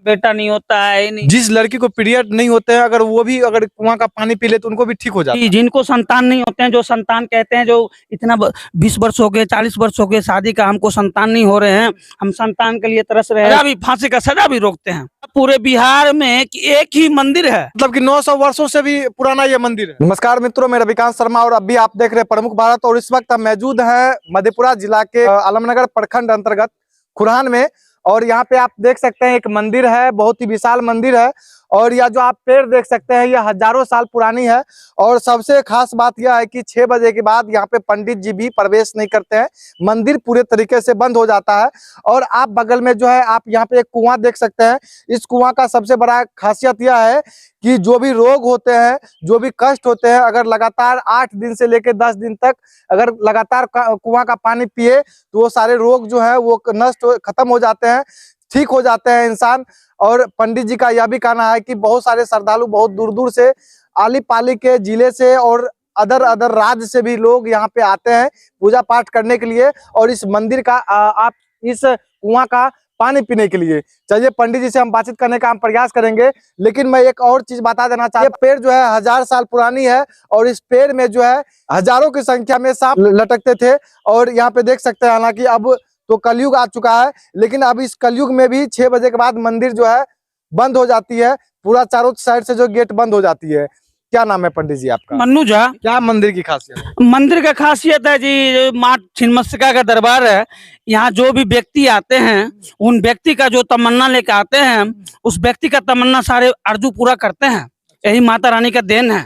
बेटा नहीं होता है नहीं। जिस लड़की को पीरियड नहीं होते हैं अगर वो भी अगर कुआं का पानी पी ले तो उनको भी ठीक हो जाता है। जिनको संतान नहीं होते हैं, जो संतान कहते हैं, जो इतना 20 वर्ष हो गए 40 वर्ष हो गए शादी का, हमको संतान नहीं हो रहे हैं, हम संतान के लिए तरस रहे हैं, अभी फांसी का सजा भी रोकते हैं। पूरे बिहार में एक ही मंदिर है, मतलब कि 900 वर्षों से भी पुराना ये मंदिर है। नमस्कार मित्रों, मैं रविकांत शर्मा और अभी आप देख रहे हैं प्रमुख भारत। और इस वक्त हम मौजूद हैं मधेपुरा जिला के आलमनगर प्रखंड अंतर्गत खुरान में। और यहाँ पे आप देख सकते हैं एक मंदिर है, बहुत ही विशाल मंदिर है। और यह जो आप पेड़ देख सकते हैं यह हजारों साल पुरानी है। और सबसे खास बात यह है कि 6 बजे के बाद यहाँ पे पंडित जी भी प्रवेश नहीं करते हैं, मंदिर पूरे तरीके से बंद हो जाता है। और आप बगल में जो है आप यहाँ पे एक कुआं देख सकते हैं। इस कुआं का सबसे बड़ा खासियत यह है कि जो भी रोग होते हैं, जो भी कष्ट होते हैं, अगर लगातार 8 दिन से लेकर 10 दिन तक अगर लगातार कुआं का पानी पिए तो वो सारे रोग जो है वो नष्ट खत्म हो जाते हैं, ठीक हो जाते हैं इंसान। और पंडित जी का यह भी कहना है कि बहुत सारे श्रद्धालु बहुत दूर दूर से, आली पाली के जिले से और अदर राज्य से भी लोग यहाँ पे आते हैं पूजा पाठ करने के लिए और इस मंदिर का आप इस कुआं का पानी पीने के लिए। चलिए पंडित जी से हम बातचीत करने का हम प्रयास करेंगे। लेकिन मैं एक और चीज बता देना चाहता हूँ, पेड़ जो है 1000 साल पुरानी है और इस पेड़ में जो है हजारों की संख्या में सांप लटकते थे। और यहाँ पे देख सकते हैं, हालांकि अब तो कलयुग आ चुका है, लेकिन अब इस कलयुग में भी 6 बजे के बाद मंदिर जो है बंद हो जाती है, पूरा चारों साइड से जो गेट बंद हो जाती है। क्या नाम है पंडित जी आपका? मन्नू झा। क्या मंदिर की खासियत है? मंदिर का खासियत है जी, माँ छिन्नमस्तिका का दरबार है। यहाँ जो भी व्यक्ति आते हैं उन व्यक्ति का जो तमन्ना लेके आते हैं उस व्यक्ति का तमन्ना सारे अर्जू पूरा करते हैं। यही माता रानी का देन है।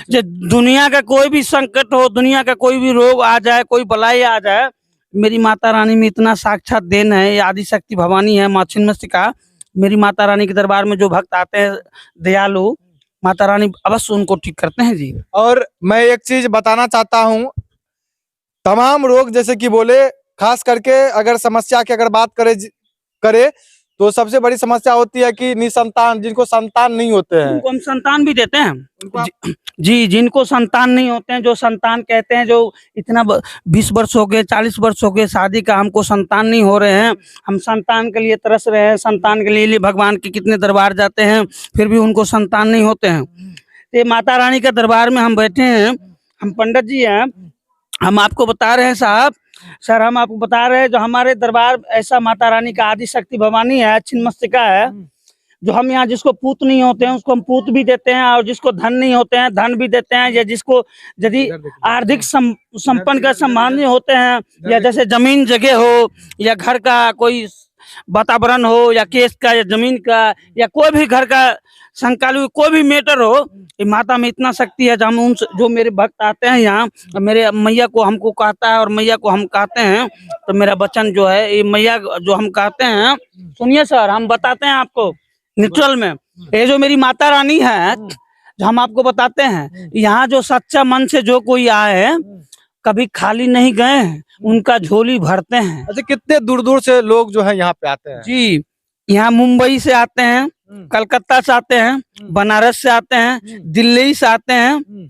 जो दुनिया का कोई भी संकट हो, दुनिया का कोई भी रोग आ जाए, कोई बलाई आ जाए, मेरी माता रानी में इतना साक्षात देन है। आदि शक्ति भवानी है माँ छिन्नमस्तिका। मेरी माता रानी के दरबार में जो भक्त आते हैं दयालु, माता रानी अवश्य उनको ठीक करते हैं जी। और मैं एक चीज बताना चाहता हूँ, तमाम रोग जैसे कि बोले, खास करके अगर समस्या की अगर बात करे तो सबसे बड़ी समस्या होती है कि निसंतान, जिनको संतान नहीं होते हैं उनको हम संतान भी देते हैं जी। जिनको संतान नहीं होते हैं, जो संतान कहते हैं, जो इतना 20 वर्ष हो गए 40 वर्ष हो गए शादी का, हमको संतान नहीं हो रहे हैं, हम संतान के लिए तरस रहे हैं, संतान के लिए भगवान के कितने दरबार जाते हैं फिर भी उनको संतान नहीं होते हैं। ये माता रानी के दरबार में हम बैठे हैं, हम पंडित जी हैं, हम आपको बता रहे हैं साहब, सर हम आपको बता रहे हैं जो हमारे दरबार ऐसा माता रानी का आदि शक्ति भवानी है, छिन्नमस्तिका है, जो हम यहाँ जिसको पूत नहीं होते हैं उसको हम पूत भी देते हैं, और जिसको धन नहीं होते हैं धन भी देते हैं, या जिसको यदि आर्थिक संपन्न का सम्मान होते हैं, या जैसे जमीन जगह हो या घर का कोई वातावरण हो या केस का या जमीन का या कोई भी घर का संकालु कोई भी मैटर हो, ये माता में इतना शक्ति है। हम उन जो मेरे भक्त आते हैं यहाँ, मेरे मैया को हमको कहता है और मैया को हम कहते हैं, तो मेरा वचन जो है ये मैया जो हम कहते हैं, सुनिए सर हम बताते हैं आपको न्यूट्रल में। ये जो मेरी माता रानी है जो हम आपको बताते हैं, यहाँ जो सच्चा मन से जो कोई आए कभी खाली नहीं गए हैं, उनका झोली भरते हैं। अच्छा, कितने दूर दूर से लोग जो है यहाँ पे आते हैं? जी, यहाँ मुंबई से आते हैं, कलकत्ता से आते हैं, बनारस से आते हैं, दिल्ली से आते हैं,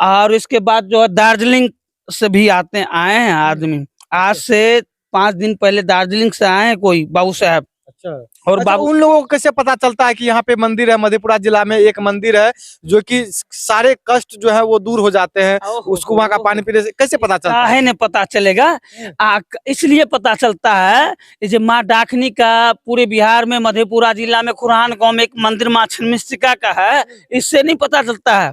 और इसके बाद जो है दार्जिलिंग से भी आए हैं आदमी। आज से 5 दिन पहले दार्जिलिंग से आए हैं कोई बाबू साहब। और अच्छा, उन लोगों को कैसे पता चलता है कि यहाँ पे मंदिर है? मधेपुरा जिला में एक मंदिर है जो कि सारे कष्ट जो है वो दूर हो जाते हैं, उस कुआं का पानी पीने से कैसे पता चलता है? नहीं पता चलेगा, इसलिए पता चलता है जो माँ डाकनी का पूरे बिहार में मधेपुरा जिला में खुरान गांव में एक मंदिर माँ छिन्नमस्तिका का है, इससे नहीं पता चलता है।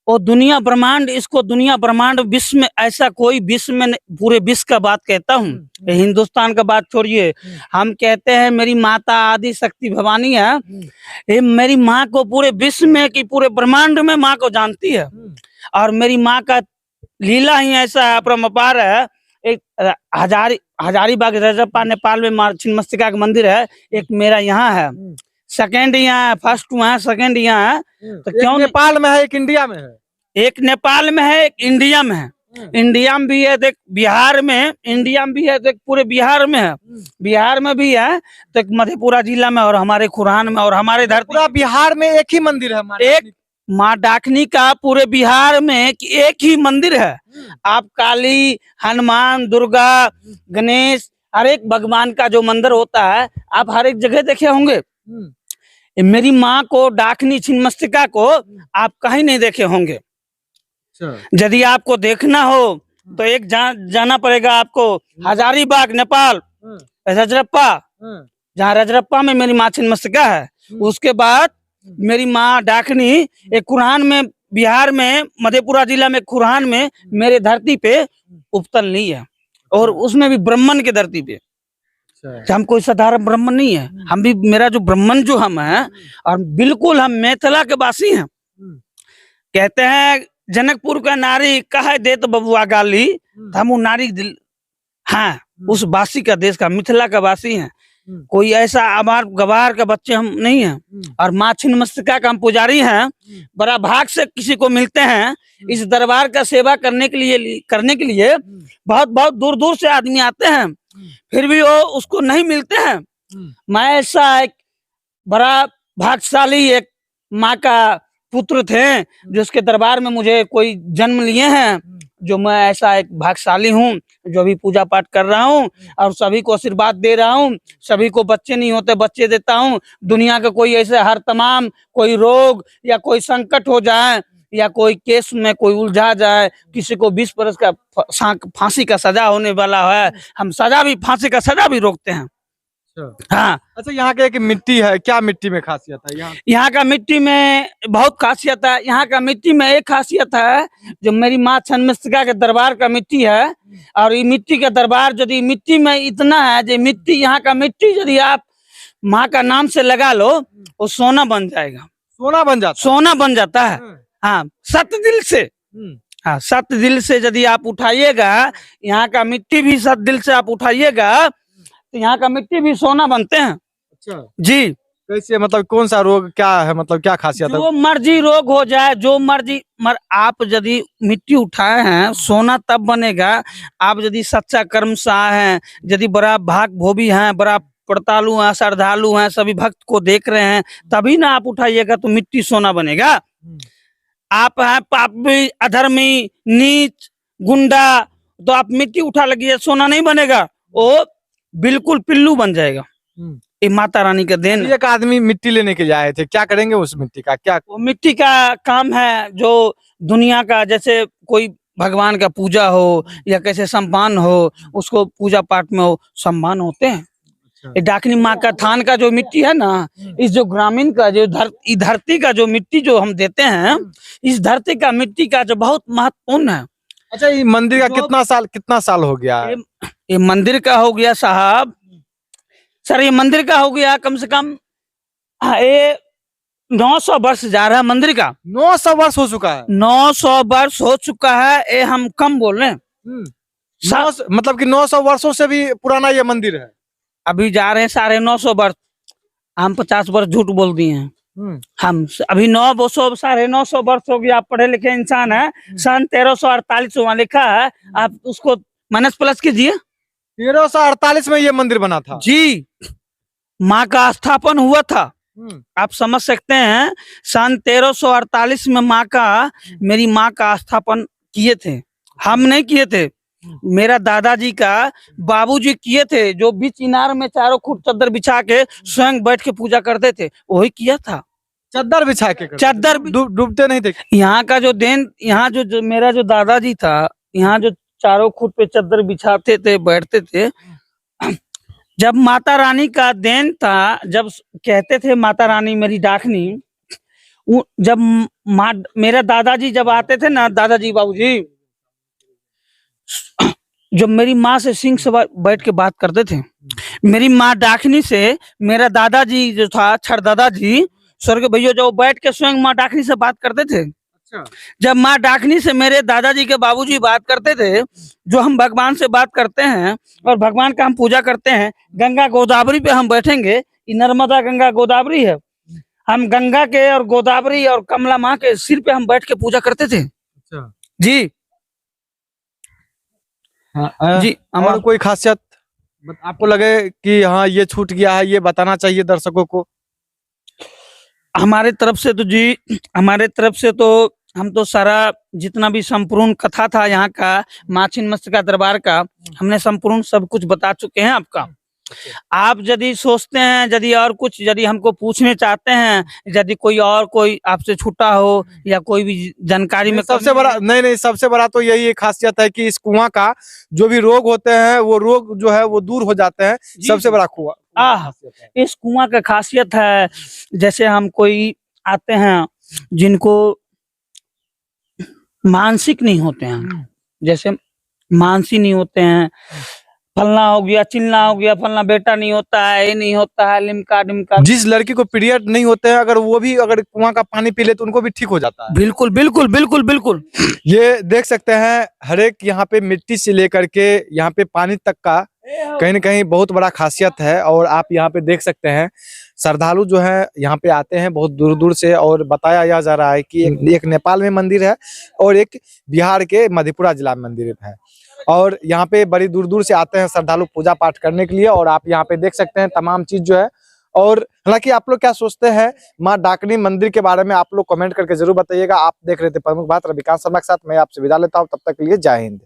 और दुनिया ब्रह्मांड, इसको दुनिया ब्रह्मांड विश्व में ऐसा कोई विश्व में, पूरे विश्व का बात कहता हूँ, हिंदुस्तान का बात छोड़िए, हम कहते हैं मेरी माता आदि शक्ति भवानी है। ये मेरी माँ को पूरे विश्व में कि पूरे ब्रह्मांड में माँ को जानती है। और मेरी माँ का लीला ही ऐसा अपरंपार है। एक हजारीबाग रजरप्पा नेपाल में माँ छिन्नमस्तिका का मंदिर है, एक मेरा यहाँ है, सेकंड यहाँ है, फर्स्ट वहाँ सेकंड यहाँ है। तो क्यों नेपाल में है, एक इंडिया में है? एक नेपाल में है, एक इंडिया में है। इंडिया में भी है, देख बिहार में, इंडिया में भी है, देख पूरे बिहार में है, बिहार में भी है, तो एक मधेपुरा जिला में और हमारे खुरान में और हमारे धरती। पूरा बिहार में एक ही मंदिर है? एक माँ डाकनी का पूरे बिहार में एक ही मंदिर है। आप काली, हनुमान, दुर्गा, गणेश, हर एक भगवान का जो मंदिर होता है आप हर एक जगह देखे होंगे, मेरी माँ को, डाकनी छिन्नमस्तिका को आप कहीं नहीं देखे होंगे। यदि आपको देखना हो तो एक जाना पड़ेगा आपको हजारीबाग, नेपाल, रजरप्पा, जहाँ रजरप्पा में मेरी माँ छिन्नमस्तिका है। उसके बाद मेरी माँ डाकनी एक कुरान में, बिहार में, मधेपुरा जिला में कुरान में मेरे धरती पे उपतन ली है, और उसमें भी ब्राह्मण की धरती पे। हम कोई साधारण ब्राह्मण नहीं है, हम भी, मेरा जो ब्राह्मण जो हम है, और बिल्कुल हम मिथिला के वासी हैं। कहते हैं जनकपुर का नारी कहे देत बबुआ गाली, हम वो नारी दिल, हाँ, उस वासी का, देश का, मिथिला का वासी हैं। कोई ऐसा आबार गवार का बच्चे हम नहीं हैं, और माँ छिन्नमस्तिका का हम पुजारी हैं। बड़ा भाग से किसी को मिलते हैं इस दरबार का सेवा करने के लिए बहुत बहुत दूर दूर से आदमी आते हैं, फिर भी वो उसको नहीं मिलते हैं। मैं ऐसा एक बड़ा भाग्यशाली एक माँ का पुत्र थे, जो उसके दरबार में मुझे कोई जन्म लिए हैं, जो मैं ऐसा एक भाग्यशाली हूँ, जो अभी पूजा पाठ कर रहा हूँ और सभी को आशीर्वाद दे रहा हूँ। सभी को बच्चे नहीं होते, बच्चे देता हूँ। दुनिया का कोई ऐसे हर तमाम कोई रोग या कोई संकट हो जाए, या कोई केस में कोई उलझा जाए, किसी को 20 बरस का फांसी का सजा होने वाला है, हम फांसी का सजा भी रोकते हैं। हाँ। अच्छा, यहाँ के एक मिट्टी है, क्या मिट्टी में खासियत है? यहाँ का मिट्टी में बहुत खासियत है। यहाँ का मिट्टी में एक खासियत है, जो मेरी माँ छिन्नमस्तिका के दरबार का मिट्टी है, और ये मिट्टी का दरबार, यदि मिट्टी में इतना है, जो मिट्टी, यहाँ का मिट्टी यदि आप माँ का नाम से लगा लो, वो सोना बन जाएगा। सोना बन जाता है। हाँ, सत्य दिल से। हाँ, सत्य दिल से यदि आप उठाइएगा, यहाँ का मिट्टी भी सत्य दिल से आप उठाइएगा, तो यहाँ का मिट्टी भी सोना बनते हैं। अच्छा जी। कैसे, मतलब कौन सा रोग क्या है, मतलब क्या खासियत है? जो मर्जी रोग हो जाए, जो मर्जी आप यदि मिट्टी उठाए हैं, सोना तब बनेगा। आप यदि सच्चा कर्म से आए हैं, यदि बड़ा भाग भोगी हैं, बड़ा व्रतालु हैं, श्रद्धालु हैं, सभी भक्त को देख रहे हैं, तभी ना आप उठाइएगा तो मिट्टी सोना बनेगा। आप हैं पापी, अधर्मी, नीच, गुंडा, तो आप मिट्टी उठा लगिए, सोना नहीं बनेगा, वो बिल्कुल पिल्लू बन जाएगा। ये माता रानी का देन। एक आदमी मिट्टी लेने के आए थे, क्या करेंगे उस मिट्टी का? क्या वो मिट्टी का काम है, जो दुनिया का, जैसे कोई भगवान का पूजा हो या कैसे सम्मान हो, उसको पूजा पाठ में हो सम्मान होते हैं। ये डाकनी माँ का थान का जो मिट्टी है ना, इस जो ग्रामीण का जो धरती का जो मिट्टी जो हम देते हैं, इस धरती का मिट्टी का जो बहुत महत्वपूर्ण है। अच्छा, ये मंदिर का कितना साल हो गया है? ये मंदिर का हो गया साहब, सर, ये मंदिर का हो गया कम से कम ये 900 वर्ष जा रहा है मंदिर का। 900 वर्ष हो चुका है? 900 वर्ष हो चुका है। ये हम कम बोल रहे हैं। मतलब कि 900 वर्षों से भी पुराना ये मंदिर है। अभी जा रहे हैं 950 वर्ष, हम 50 वर्ष झूठ बोल दिए हैं। हम अभी 950 वर्ष हो गया। आप पढ़े लिखे इंसान है। सन 1348 वहाँ लिखा है, आप उसको माइनस प्लस कीजिए। 1348 में ये मंदिर बना था जी। माँ का स्थापन हुआ था। आप समझ सकते हैं, सन 1348 में मेरी माँ का स्थापन किए थे। हम नहीं किए थे, मेरा दादाजी का बाबूजी किए थे, जो बीच इनार में चारों खुट चादर बिछा के स्वयं बैठ के पूजा करते थे, वही किया था। चादर बिछा के? चादर डूबते नहीं थे? यहाँ का जो देन, यहाँ जो मेरा जो दादाजी था, यहाँ जो चारों खुट पे चादर बिछाते थे, बैठते थे। जब माता रानी का देन था, जब कहते थे माता रानी मेरी डाकनी, जब मेरा दादाजी जब आते थे ना, दादाजी बाबूजी, जब मेरी माँ से सिंह से बैठ के बात करते थे, मेरी माँ डाकनी से मेरा दादाजी जो था, छठ दादाजी स्वर्ग भैया, जो बैठ के स्वयं माँ डाकनी से बात करते थे। अच्छा। जब माँ डाकनी से मेरे दादाजी के बाबूजी बात करते थे, जो हम भगवान से बात करते हैं और भगवान का हम पूजा करते हैं, गंगा गोदावरी पे हम बैठेंगे, ये नर्मदा गंगा गोदावरी है, हम गंगा के और गोदावरी और कमला माँ के सिर पे हम बैठ के पूजा करते थे। अच्छा जी। हाँ, जी। और कोई खासियत आपको लगे कि हाँ ये छूट गया है, ये बताना चाहिए दर्शकों को? हमारे तरफ से तो जी, हमारे तरफ से तो हम तो सारा जितना भी संपूर्ण कथा था यहाँ का माँ छिन्नमस्तिका दरबार का, हमने संपूर्ण सब कुछ बता चुके हैं आपका। आप यदि सोचते हैं, यदि और कुछ यदि हमको पूछने चाहते हैं, यदि कोई आपसे छूटा हो या कोई भी जानकारी में सबसे कमी बड़ा है, नहीं सबसे बड़ा तो यही एक खासियत है कि इस कुआं का जो भी रोग होते हैं वो रोग जो है वो दूर हो जाते हैं। जी, सबसे जी। बड़ा कुआं खासियत है। इस कुआं का खासियत है, जैसे हम कोई आते हैं जिनको मानसिक नहीं होते हैं, जैसे मानसी नहीं होते हैं, फलना हो गया, चिलना हो गया, फलना बेटा नहीं होता है, ये नहीं होता है, लिमका डिमका। जिस लड़की को पीरियड नहीं होते हैं अगर वो भी अगर कुआं का पानी पी ले तो उनको भी ठीक हो जाता है। बिल्कुल बिल्कुल बिल्कुल बिल्कुल। ये देख सकते हैं हर एक यहाँ पे मिट्टी से लेकर के यहाँ पे पानी तक का कहीं न कहीं बहुत बड़ा खासियत है। और आप यहाँ पे देख सकते हैं श्रद्धालु जो है यहाँ पे आते हैं बहुत दूर-दूर से। और बताया जा रहा है कि एक नेपाल में मंदिर है और एक बिहार के मधेपुरा जिला में मंदिर है। और यहाँ पे बड़ी दूर-दूर से आते हैं श्रद्धालु पूजा पाठ करने के लिए। और आप यहाँ पे देख सकते हैं तमाम चीज जो है। और हालांकि आप लोग क्या सोचते हैं माँ डाकनी मंदिर के बारे में आप लोग कमेंट करके जरूर बताइएगा। आप देख रहे थे प्रमुख बात रविकांत शर्मा के साथ, मैं आपसे विदा लेता हूँ, तब तक के लिए जय हिंद।